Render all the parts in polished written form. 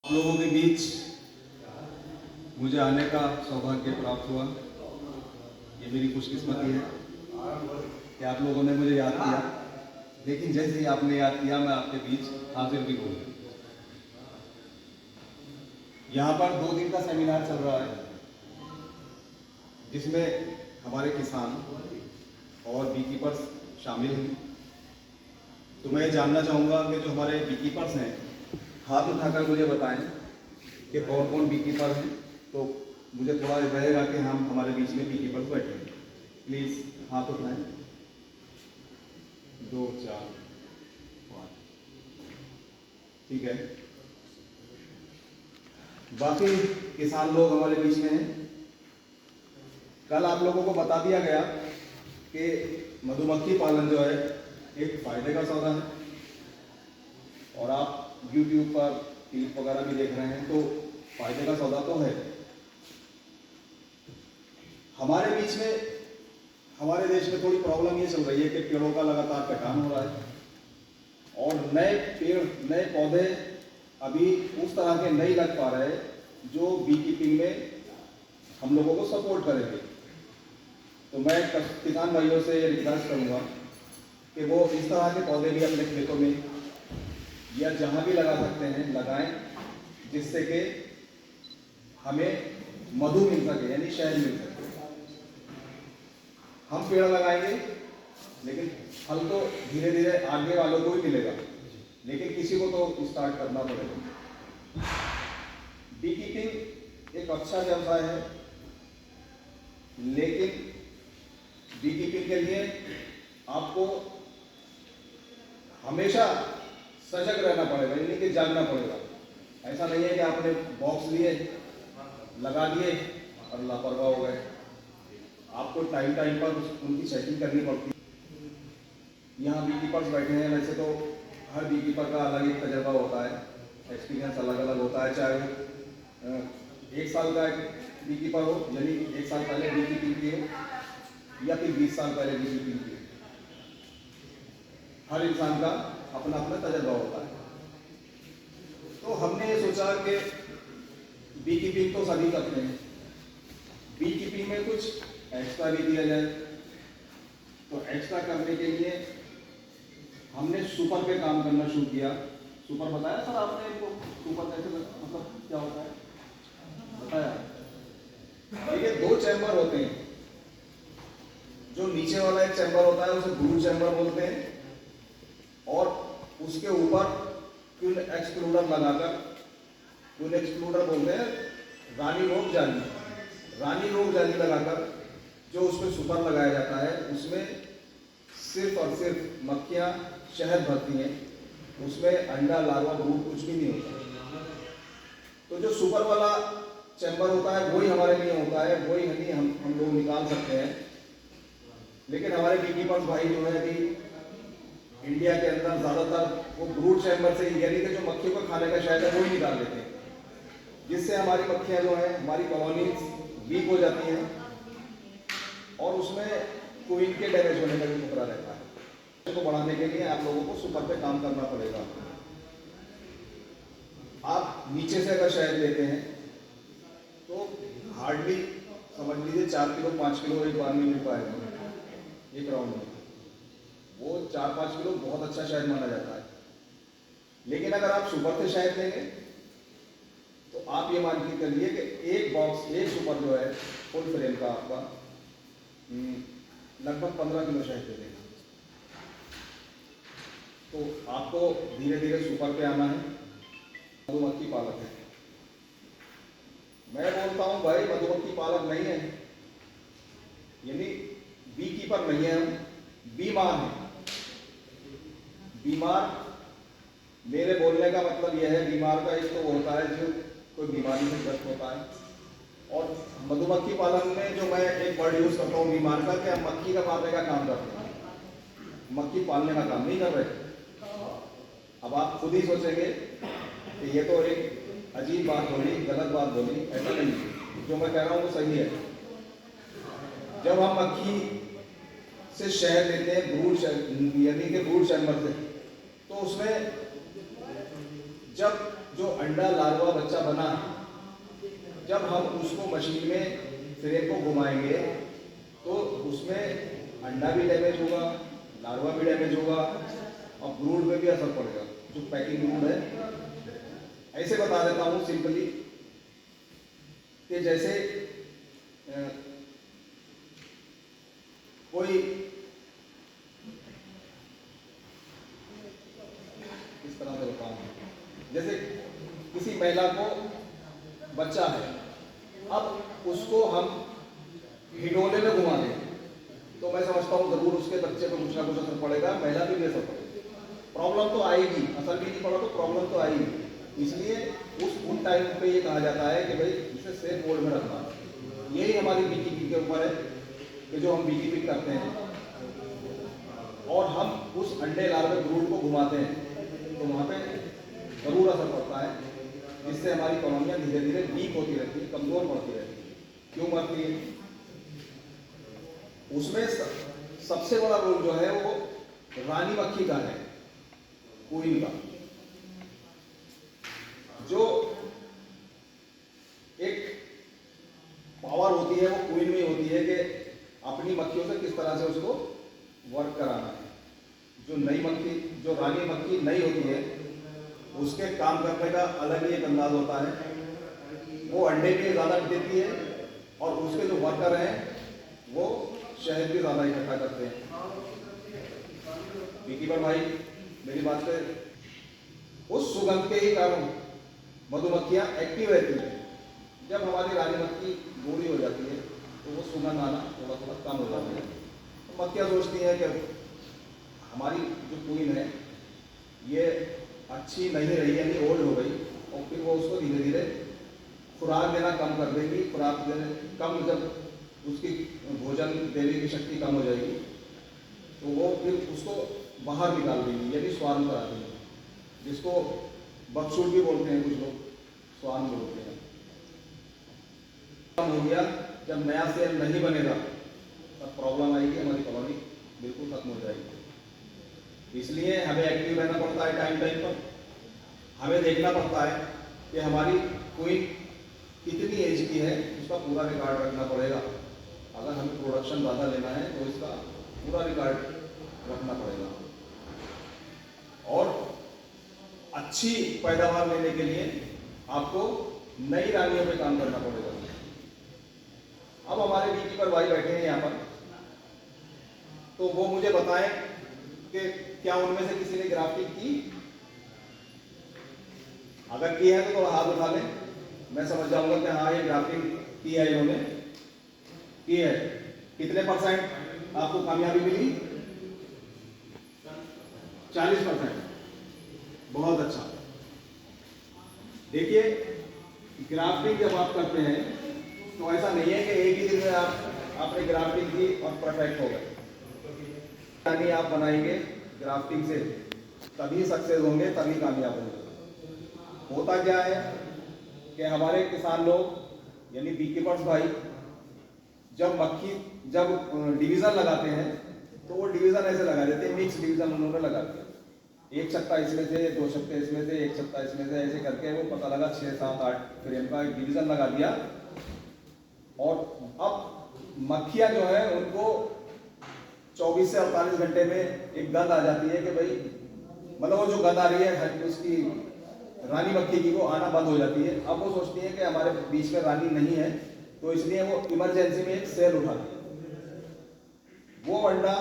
आप लोगों के बीच मुझे आने का सौभाग्य प्राप्त हुआ। ये मेरी खुशकिस्मती है कि आप लोगों ने मुझे याद किया। लेकिन जैसे ही आपने याद किया, मैं आपके बीच हाजिर भी हो गया। यहाँ पर 2 दिन का सेमिनार चल रहा है, जिसमें हमारे किसान और बी कीपर्स शामिल हैं। तो मैं जानना चाहूँगा कि जो हमारे बी कीपर्स हैं, हाथ उठाकर मुझे बताएं कि कौन कौन बी कीपर हैं। तो मुझे थोड़ा रहेगा कि हम हमारे बीच में बी कीपर्स बैठे हैं। प्लीज़ हाथ उठाएं। 2 4 5, ठीक है। बाकी किसान लोग हमारे बीच में हैं। कल आप लोगों को बता दिया गया कि मधुमक्खी पालन जो है एक फायदे का सौदा है, और आप YouTube पर क्लिप वगैरह भी देख रहे हैं, तो फायदे का सौदा तो है। हमारे बीच में, हमारे देश में थोड़ी प्रॉब्लम ये चल रही है कि पेड़ों का लगातार कटान हो रहा है, और नए पेड़, नए पौधे अभी उस तरह के नहीं लग पा रहे जो बी कीपिंग में हम लोगों को सपोर्ट करेंगे। तो मैं किसान भाइयों से रिक्वेस्ट करूँगा कि वो इस तरह के पौधे भी अपने खेतों में या जहाँ भी लगा सकते हैं लगाएं, जिससे कि हमें मधु मिल सके, यानी शहद मिल सके। हम पेड़ लगाएंगे, लेकिन फल तो धीरे धीरे आगे वालों को ही मिलेगा, लेकिन किसी को तो स्टार्ट करना पड़ेगा। बी कीपिंग एक अच्छा व्यवसाय है, लेकिन बी कीपिंग के लिए आपको हमेशा सजग रहना पड़ेगा, यानी कि जागना पड़ेगा। ऐसा नहीं है कि आपने बॉक्स लिए, लगा दिए और लापरवाह हो गए। आपको टाइम टाइम पर उनकी सेटिंग करनी पड़ती है। यहाँ बी कीपर्स बैठे हैं, वैसे तो हर बी कीपर का अलग एक तजर्बा होता है, एक्सपीरियंस अलग अलग होता है। चाहे वो 1 साल का बी कीपर हो, यानी 1 साल पहले बी कीपिंग की हो, या फिर 20 साल पहले बी कीपिंग की हो। हर इंसान का अपना अपना तजर्बा होता है। तो हमने ये सोचा कि बी कीपिंग तो सभी करते हैं, बी कीपिंग में कुछ एक्स्ट्रा भी दिया जाए। तो एक्स्ट्रा करने के लिए हमने सुपर पे काम करना शुरू किया। सुपर बताया सर आपने इनको? सुपर कैसे, मतलब क्या होता है बताया? देखिए, 2 चैम्बर होते हैं। जो नीचे वाला एक चैम्बर होता है उसे ब्रूड चैम्बर बोलते हैं, और उसके ऊपर क्यूल एक्सक्लूडर लगाकर, क्यूल एक्सक्लूडर बोलते हैं रानी रोग जाली, रानी रोग जाली लगाकर जो उसमें सुपर लगाया जाता है, उसमें सिर्फ और सिर्फ मक्खियाँ शहद भरती हैं। उसमें अंडा, लार्वा, ब्रूड कुछ भी नहीं होता। तो जो सुपर वाला चैम्बर होता है वही हमारे लिए होता है, वही हनी हम लोग निकाल सकते हैं। लेकिन हमारे बी कीपर्स भाई जो है अभी इंडिया के अंदर ज़्यादातर वो ब्रूड चैम्बर से, यानी कि जो मक्खियों को खाने का शहद है वही निकाल देते हैं, जिससे हमारी मक्खियाँ जो हैं, हमारी कॉलोनीज वीक हो जाती हैं, और उसमें क्वीन के डैमेज होने का भी खतरा रहता है। इसको बढ़ाने के लिए आप लोगों को सुपर पे काम करना पड़ेगा। आप नीचे से अगर शहद लेते हैं तो हार्डली समझ लीजिए 4 किलो 5 किलो एक बार में मिल पाएगा एक राउंड में। वो 4-5 किलो बहुत अच्छा शहद माना जाता है। लेकिन अगर आप सुपर से शहद लेंगे तो आप ये मान के चलिए कि एक बॉक्स, एक सुपर जो है फुल फ्रेम का आपका लगभग 15 किलो शहद दे देगा। तो आपको धीरे धीरे सुपर पे आना है। मधुमक्खी पालक है, मैं बोलता हूँ भाई मधुमक्खी पालक नहीं है, यानी बी कीपर नहीं है, हम बीमार हैं। बीमार, मेरे बोलने का मतलब यह है, बीमार का एक तो होता है जो कोई बीमारी से ग्रस्त होता है, और मधुमक्खी पालन में जो मैं एक वर्ड यूज करता हूँ बीमार का, कि हम मक्खी का मारने का काम करते हैं, मक्खी पालने का काम नहीं कर रहे। अब आप खुद ही सोचेंगे कि ये तो एक अजीब बात बोली, गलत बात बोली। ऐसा नहीं, जो मैं कह रहा हूँ वो सही है। जब हम मक्खी से शहद लेते हैं ब्रूड, यानी कि ब्रूड चैम्बर से, तो उसमें जब जो अंडा लार्वा बच्चा बना, जब हम उसको मशीन में फ्रेम को घुमाएंगे तो उसमें अंडा भी डैमेज होगा, लार्वा भी डैमेज होगा और ब्रूड में भी असर पड़ेगा, जो पैकिंग ब्रूड है। ऐसे बता देता हूँ सिंपली कि जैसे कोई इस तरह से बताऊँ, जैसे किसी महिला को बच्चा है, अब उसको हम हिडोले में घुमा दें तो मैं समझता हूँ जरूर उसके बच्चे को कुछ ना कुछ असर पड़ेगा, महिला भी असर पड़ेगा, प्रॉब्लम तो आएगी, असर भी नहीं पड़ा तो प्रॉब्लम तो आएगी। इसलिए उन टाइम पे ये कहा जाता है कि भाई इसे सेफ मोड में रखना। यही हमारी बीकीपिंग के ऊपर है कि जो हम बीकीपिंग करते हैं और हम उस अंडे लार्वे ब्रूड को घुमाते हैं तो वहाँ पे जरूर असर पड़ता है, जिससे हमारी कॉलोनियाँ धीरे धीरे वीक होती रहती है, कमजोर पड़ती रहती है। क्यों मरती है? उसमें सबसे बड़ा रोल जो है वो रानी मक्खी का है, क्वीन का। जो एक पावर होती है वो क्वीन में होती है कि अपनी मक्खियों से किस तरह से उसको वर्क कराना है। जो नई मक्खी, जो रानी मक्खी नई होती है, उसके काम करने का अलग ही एक अंदाज होता है। वो अंडे भी ज़्यादा देती है और उसके जो वर्कर हैं वो शहद भी ज़्यादा इकट्ठा करते हैं। बीकीपर भाई मेरी बात पे, उस सुगंध के ही कारण मधुमक्खियाँ एक्टिव रहती हैं। जब हमारी रानी मक्खी बूढ़ी हो जाती है तो वो सुगंध आना थोड़ा थोड़ा कम हो जाता है। तो मक्खियाँ सोचती हैं कि हमारी जो क्वीन है ये अच्छी नहीं रही, यानी ओल्ड हो गई, और फिर वो उसको धीरे धीरे खुराक देना कम कर देगी। खुराक देने कम, जब उसकी भोजन देने की शक्ति कम हो जाएगी तो वो फिर उसको बाहर निकाल देगी, यानी स्वान करा देगी, जिसको बकसूट भी बोलते हैं, कुछ लोग स्वान बोलते हैं। कम हो गया, जब नया सेल नहीं बनेगा तब प्रॉब्लम आएगी, हमारी कॉलोनी बिल्कुल खत्म हो जाएगी। इसलिए हमें एक्टिव रहना पड़ता है, टाइम टाइम पर हमें देखना पड़ता है कि हमारी क्वीन कितनी एज की है, उसका पूरा रिकॉर्ड रखना पड़ेगा। अगर हमें प्रोडक्शन ज़्यादा लेना है तो इसका पूरा रिकॉर्ड रखना पड़ेगा। और अच्छी पैदावार लेने के लिए आपको नई रानियों पे काम करना पड़ेगा। अब हमारे बीकीपर भाई बैठे हैं यहाँ पर, तो वो मुझे बताएं कि क्या उनमें से किसी ने ग्राफ्टिंग की? अगर की है तो थोड़ा हाथ उठा लें, मैं समझ जाऊंगा कि हाँ ये ग्राफ्टिंग की है, इन्होंने की है। कितने % आपको कामयाबी मिली? 40%। बहुत अच्छा। देखिए, ग्राफ्टिंग जब आप करते हैं तो ऐसा नहीं है कि एक ही दिन में आपने ग्राफ्टिंग की और परफेक्ट हो गए। यानी आप बनाएंगे ग्राफ्टिंग से, तभी सक्सेस होंगे, तभी कामयाब होंगे। होता क्या है कि हमारे किसान लोग यानी बीकीपर्स भाई जब डिवीज़न लगाते हैं तो वो डिवीज़न ऐसे लगा देते हैं, मिक्स डिवीज़न उन्होंने लगा दिया। एक छत्ता इसमें से, 2 छत्ते इसमें से, एक छत्ता इसमें से, ऐसे करके वो पता लगा 6, 7, 8 फ्रेम का एक डिवीज़न लगा दिया। और अब मक्खियाँ जो है उनको 24 से 48 घंटे में एक गंध आ जाती है कि भाई, मतलब वो जो गंध आ रही है उसकी रानी मक्खी की, वो आना बंद हो जाती है। अब वो सोचती है कि हमारे बीच में रानी नहीं है, तो इसलिए वो इमरजेंसी में एक सेल उठाती है। वो अंडा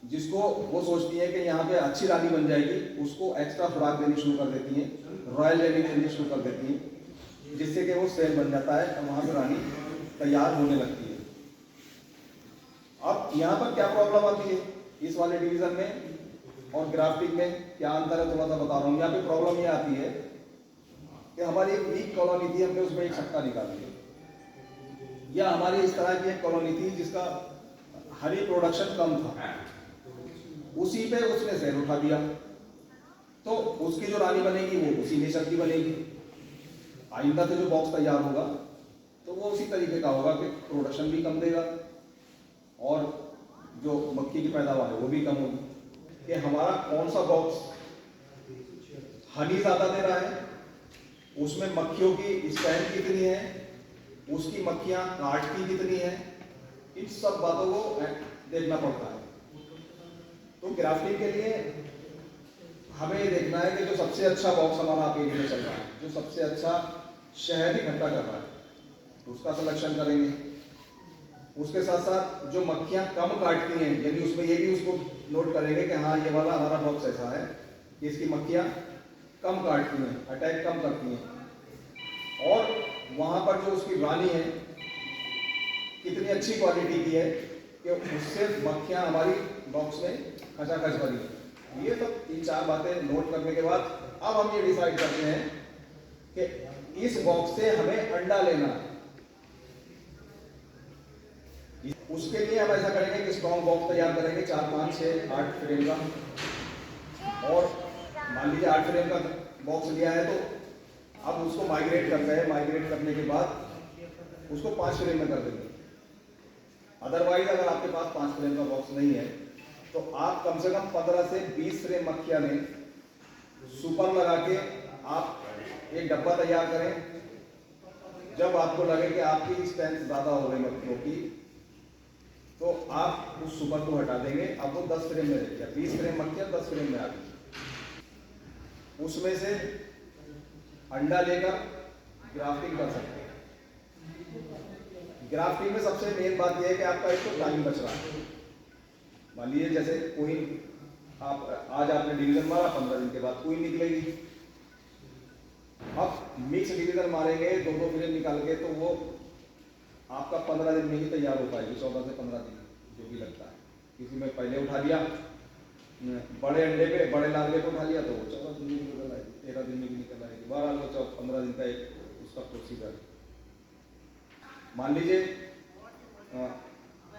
जिसको वो सोचती है कि यहाँ पे अच्छी रानी बन जाएगी, उसको एक्स्ट्रा खुराक देनी शुरू कर देती है, रॉयल जेली देनी शुरू कर देती है, जिससे कि वो सेल बन जाता है और वहाँ पे रानी तैयार होने लगती है। अब यहाँ पर क्या प्रॉब्लम आती है इस वाले डिवीजन में और ग्राफ्टिंग में, क्या अंतर है थोड़ा सा बता रहा हूँ। यहाँ पे प्रॉब्लम ये आती है कि हमारी एक वीक कॉलोनी थी, हमने उसमें एक छक्का निकाल दिया, या हमारी इस तरह की एक कॉलोनी थी जिसका हनी प्रोडक्शन कम था, उसी पे उसने सेल उठा दिया, तो उसकी जो रानी बनेगी वो उसी नेचर की बनेगी। आइंदा से जो बॉक्स तैयार होगा तो वो उसी तरीके का होगा कि प्रोडक्शन भी कम देगा और जो मक्खी की पैदावार है वो भी कम होगी। कि हमारा कौन सा बॉक्स हनी ज़्यादा दे रहा है उसमें मक्खियों की स्ट्रेंथ कितनी है, उसकी मक्खियां काटती कितनी है, इन सब बातों को देखना पड़ता है। तो ग्राफ्टिंग के लिए हमें ये देखना है कि जो सबसे अच्छा बॉक्स हमारा आप एरिया में चल रहा है, जो सबसे अच्छा शहद इकट्ठा कर रहा है, तो उसका सिलेक्शन करेंगे। उसके साथ साथ जो मक्खियां कम काटती हैं, यानी उसमें ये भी उसको नोट करेंगे कि हाँ ये वाला हमारा बॉक्स ऐसा है कि इसकी मक्खियां कम काटती हैं, अटैक कम करती हैं। और वहाँ पर जो उसकी रानी है कितनी अच्छी क्वालिटी की है कि उससे मक्खियां हमारी बॉक्स में खचाखच भरी है। ये सब 3-4 बातें नोट करने के बाद अब हम ये डिसाइड करते हैं कि इस बॉक्स से हमें अंडा लेना है। उसके लिए हम ऐसा करेंगे कि स्ट्रॉन्ग बॉक्स तैयार करेंगे 4, 5, 6, 8 फ्रेम का। और मान लीजिए 8 फ्रेम का बॉक्स लिया है तो अब उसको माइग्रेट करते हैं। माइग्रेट करने के बाद उसको 5 फ्रेम में कर देंगे। अदरवाइज अगर आपके पास 5 फ्रेम का बॉक्स नहीं है तो आप कम से कम 15 से 20 फ्रेम मक्खियां में सुपर लगा के आप एक डब्बा तैयार करें। जब आपको लगे कि आपकी स्ट्रेंथ ज्यादा हो गई मक्खियों की तो आप उस सुपर को हटा देंगे। अब वो 10 फ्रेम में रहेगा, 20 फ्रेम मक्खियां 10 फ्रेम में आ गई। उसमें से अंडा लेकर ग्राफ्टिंग कर सकते हैं। ग्राफ्टिंग में सबसे मेन बात यह है कि आपका एक तो टाइम बच रहा है। मान लीजिए जैसे कोई आप आज आपने डिवीजन मारा, 15 दिन के बाद कोई निकलेगी। अब मिक्स डिवीजन मारेंगे 2-2 फ्रेम निकाल के तो वो आपका 15 दिन में ही तैयार हो पाएगी, 14 से 15 दिन जो भी लगता है। किसी में पहले उठा लिया बड़े अंडे पे, बड़े लार्वे को उठा लिया तो वो 14 दिन में निकल आएगी, 13 दिन में भी निकल आएगी। बहरहाल वो 15 दिन का एक उसका प्रोसीजर। मान लीजिए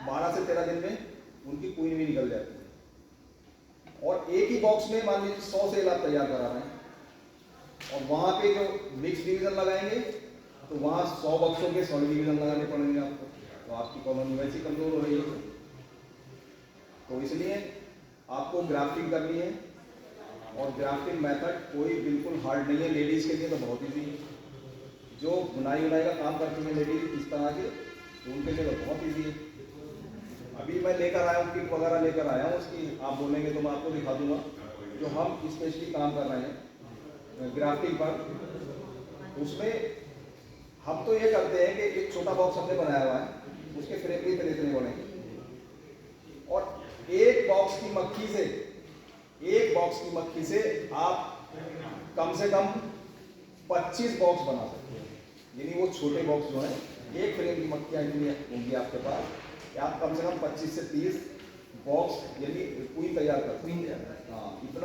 12 से 13 दिन में उनकी क्वीन भी निकल जाती है। और एक ही बॉक्स में मान लीजिए 100 सेल आप तैयार करा रहे हैं और वहां पे जो मिक्स डिवीजन लगाएंगे तो वहां 100 बॉक्सों के 100 डिवीजन लगाने पड़ेंगे आपको, तो आपकी कॉलोनी वैसी कमजोर हो रही है। तो इसलिए आपको ग्राफ्टिंग करनी है। और ग्राफ्टिंग मेथड कोई बिल्कुल हार्ड नहीं है। लेडीज के लिए तो बहुत ईजी है। जो बुनाई का काम करती है लेडीज इस तरह के, तो उनके लिए तो बहुत ईजी है। अभी मैं लेकर आया हूँ, किट वगैरह लेकर आया हूँ उसकी, आप बोलेंगे तो मैं आपको दिखा दूंगा। जो हम स्पेशली काम कर रहे हैं ग्राफ्टिंग पर, उसमें हम तो ये करते हैं कि एक छोटा बॉक्स हमने बनाया हुआ है, उसके फ्रेम भी इतने इतने बने और एक बॉक्स की मक्खी से आप कम से कम 25 बॉक्स बना सकते हैं। यानी वो छोटे बॉक्स जो है, एक फ्रेम की मक्खियां इतनी होंगी आपके पास कि आप कम से कम 25 से 30 बॉक्स यानी क्वीन तैयार कर सकते हैं। हाँ, इतना